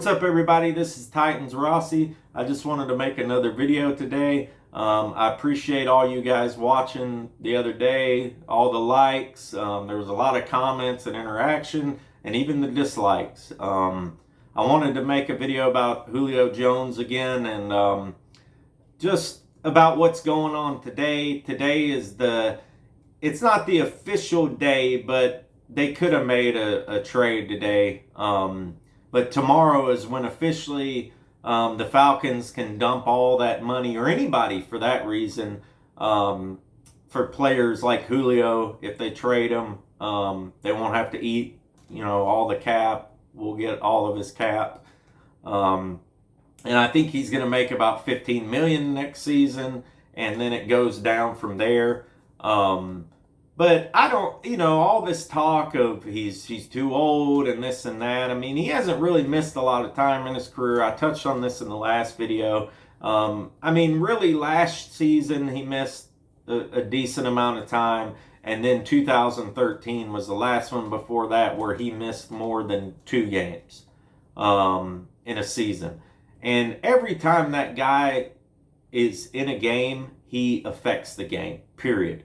What's up, everybody? This is Titans Rossi. I just wanted to make another video today. I appreciate all you guys watching the other day, all the likes. There was a lot of comments and interaction, and even the dislikes. I wanted to make a video about Julio Jones again, and just about what's going on today. Today is it's not the official day, but they could have made a trade today. But tomorrow is when officially the Falcons can dump all that money, or anybody for that reason, for players like Julio. If they trade him, they won't have to eat, all the cap. We'll get all of his cap. And I think he's going to make about $15 million next season, and then it goes down from there. But I don't, all this talk of he's too old and this and that. I mean, he hasn't really missed a lot of time in his career. I touched on this in the last video. Really last season he missed a decent amount of time. And then 2013 was the last one before that where he missed more than 2 games in a season. And every time that guy is in a game, he affects the game, period.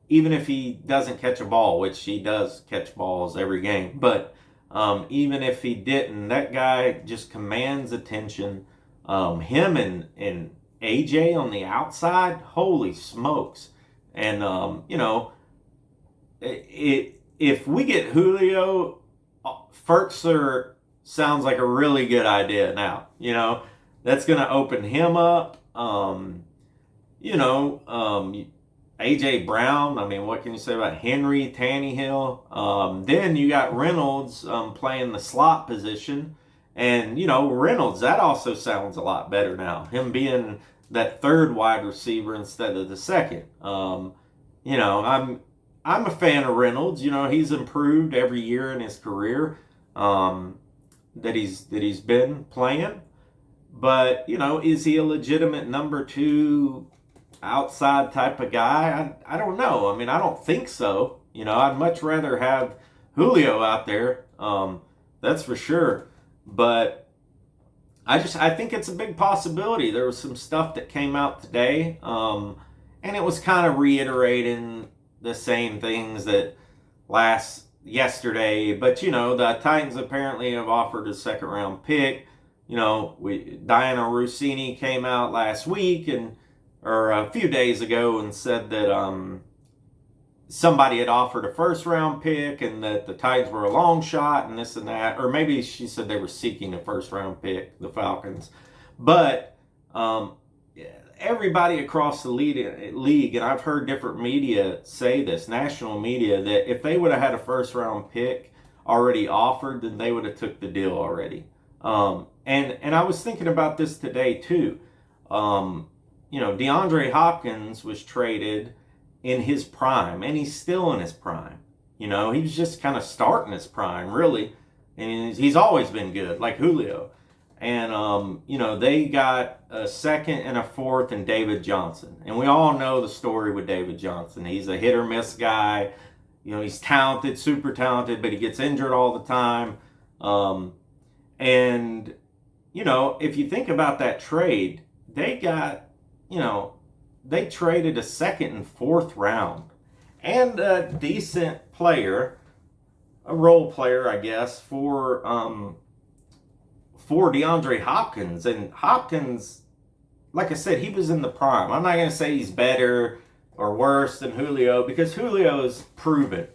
Even if he doesn't catch a ball, which he does catch balls every game, but even if he didn't, that guy just commands attention. Him and AJ on the outside, holy smokes. And, if we get Julio, Fertzer sounds like a really good idea now. That's going to open him up. AJ Brown, what can you say about Henry, Tannehill? Then you got Reynolds playing the slot position. And, Reynolds, that also sounds a lot better now. Him being that third wide receiver instead of the second. I'm a fan of Reynolds. He's improved every year in his career that he's been playing. But, is he a legitimate number 2 outside type of guy? I don't know. I don't think so. I'd much rather have Julio out there. That's for sure. But I think it's a big possibility. There was some stuff that came out today, and it was kind of reiterating the same things that yesterday. But the Titans apparently have offered a 2nd round pick. Diana Rossini came out last week or a few days ago and said that somebody had offered a 1st round pick and that the Titans were a long shot and this and that. Or maybe she said they were seeking a 1st round pick, the Falcons. But everybody across the league, and I've heard different media say this, national media, that if they would have had a 1st round pick already offered, then they would have took the deal already. And I was thinking about this today too. DeAndre Hopkins was traded in his prime, and he's still in his prime. He was just kind of starting his prime, really. And he's always been good, like Julio. And, they got a 2nd and a 4th in David Johnson. And we all know the story with David Johnson. He's a hit or miss guy. He's talented, super talented, but he gets injured all the time. If you think about that trade, they got, they traded a 2nd and 4th round and a decent player, a role player, I guess, for DeAndre Hopkins. And Hopkins, like I said, he was in the prime. I'm not going to say he's better or worse than Julio, because Julio is proven,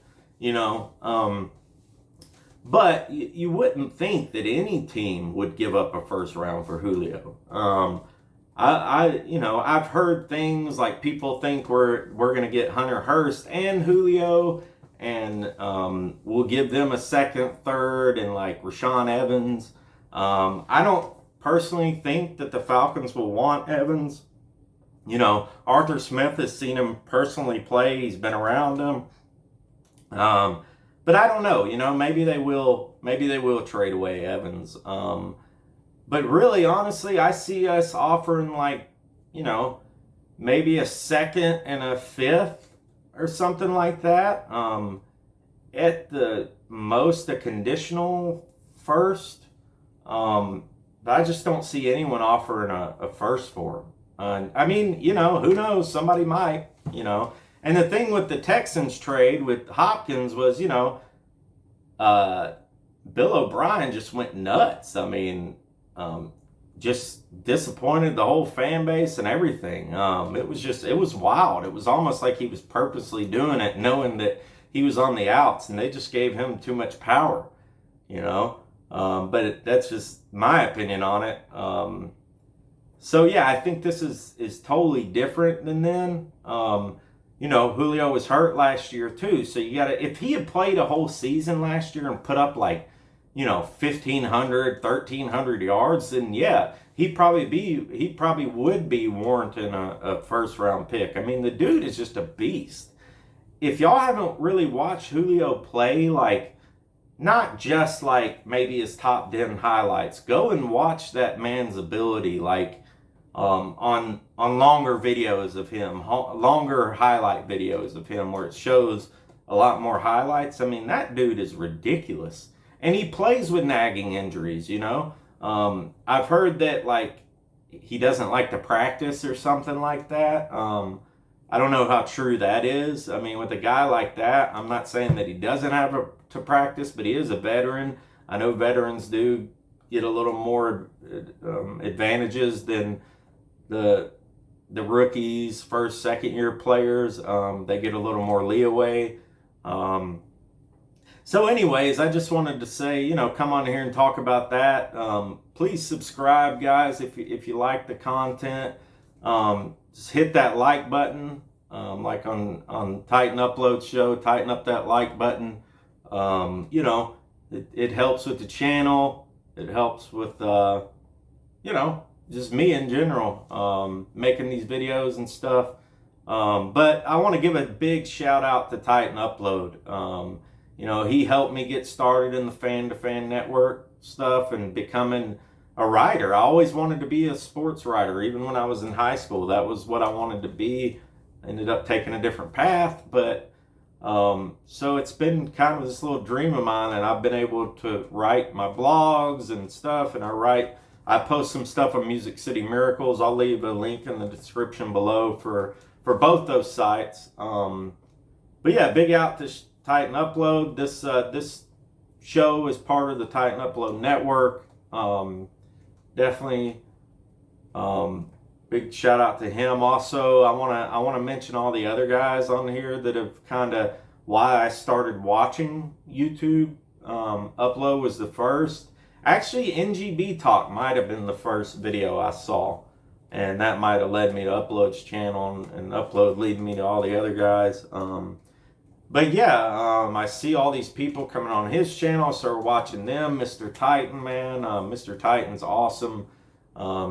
but you wouldn't think that any team would give up a 1st round for Julio. I've heard things like people think we're going to get Hunter Hurst and Julio, and we'll give them a 2nd, 3rd, and like Rashaan Evans. I don't personally think that the Falcons will want Evans. Arthur Smith has seen him personally play. He's been around him. But I don't know. Maybe they will trade away Evans. But really, honestly, I see us offering maybe a 2nd and a 5th or something like that. At the most, a conditional 1st. But I just don't see anyone offering a first for him. I mean, you know, who knows? Somebody might, you know. And the thing with the Texans trade with Hopkins was, you know, Bill O'Brien just went nuts. I mean, just disappointed the whole fan base and everything. It was wild. It was almost like he was purposely doing it, knowing that he was on the outs, and they just gave him too much power, you know. But that's just my opinion on it. So yeah, I think this is totally different than then. You know, Julio was hurt last year too, so you gotta, if he had played a whole season last year and put up like, you know, 1,500, 1,300 yards, then yeah, he probably would be warranting a first round pick. I mean, the dude is just a beast. If y'all haven't really watched Julio play, like, not just like maybe his top 10 highlights, go and watch that man's ability, like, on longer videos of him, longer highlight videos of him where it shows a lot more highlights. I mean, that dude is ridiculous. And he plays with nagging injuries, you know. I've heard that, like, he doesn't like to practice or something like that. I don't know how true that is. I mean, with a guy like that, I'm not saying that he doesn't have to practice, but he is a veteran. I know veterans do get a little more advantages than the rookies, first, second year players. They get a little more leeway. So anyways, I just wanted to say, you know, come on here and talk about that. Please subscribe, guys, if you like the content. Just hit that like button, like on Titan Upload Show. Tighten up that like button. You know, it helps with the channel. It helps with, you know, just me in general, making these videos and stuff. But I want to give a big shout out to Titan Upload. You know, he helped me get started in the Fan to Fan Network stuff and becoming a writer. I always wanted to be a sports writer, even when I was in high school. That was what I wanted to be. I ended up taking a different path, but so it's been kind of this little dream of mine, and I've been able to write my blogs and stuff, and I post some stuff on Music City Miracles. I'll leave a link in the description below for both those sites. But yeah, big out to Titan Upload. This show is part of the Titan Upload network. Definitely big shout out to him. Also, I want to mention all the other guys on here that have kind of why I started watching YouTube. Upload was the first. Actually, NGB Talk might have been the first video I saw, and that might have led me to Upload's channel, and Upload leading me to all the other guys. But yeah, I see all these people coming on his channel, so we're watching them. Mr. Titan, man, Mr. Titan's awesome.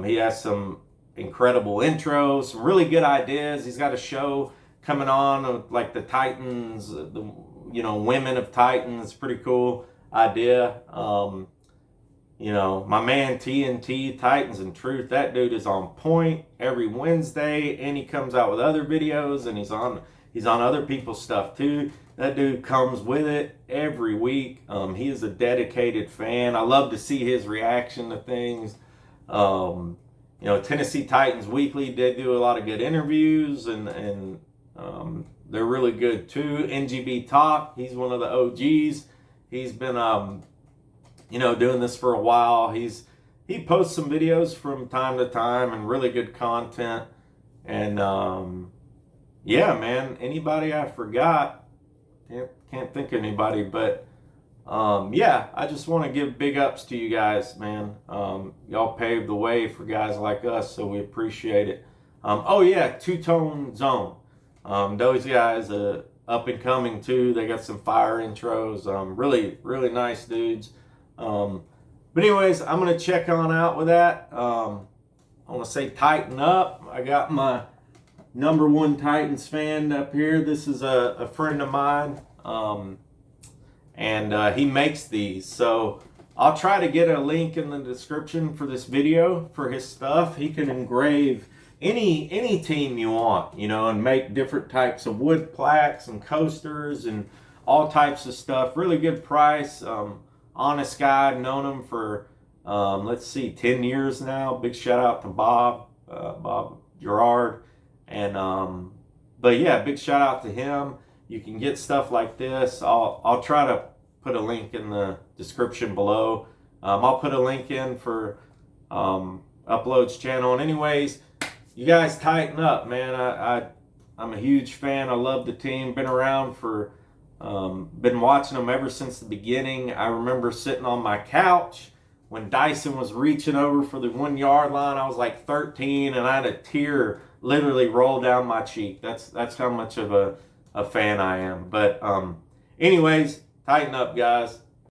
He has some incredible intros, some really good ideas. He's got a show coming on of like the Titans, the, you know, women of Titan. It's a pretty cool idea. You know, my man TNT, Titans and Truth, that dude is on point every Wednesday, and he comes out with other videos, and he's on other people's stuff too. That dude comes with it every week. He is a dedicated fan. I love to see his reaction to things. You know, Tennessee Titans Weekly, they do a lot of good interviews, and they're really good too. NGB Talk, he's one of the OGs. He's been, you know, doing this for a while. He posts some videos from time to time and really good content. And yeah, man, anybody I forgot, can't think of anybody, but yeah, I just want to give big ups to you guys, man. Y'all paved the way for guys like us, so we appreciate it. Oh yeah, Two Tone Zone. Those guys up and coming too. They got some fire intros. Really, really nice dudes. But anyways, I'm gonna check on out with that. I want to say tighten up. I got my #1 Titans fan up here. This is a friend of mine, and he makes these. So I'll try to get a link in the description for this video for his stuff. He can engrave any team you want, you know, and make different types of wood plaques and coasters and all types of stuff. Really good price. Honest guy. I've known him for let's see, 10 years now. Big shout out to Bob Gerard. And, but yeah, big shout out to him. You can get stuff like this. I'll try to put a link in the description below. I'll put a link in for Upload's channel. And anyways, you guys tighten up, man. I'm a huge fan. I love the team. Been around for, been watching them ever since the beginning. I remember sitting on my couch when Dyson was reaching over for the 1 yard line. I was like 13, and I had a tear literally roll down my cheek. That's how much of a fan I am. But anyways, tighten up, guys.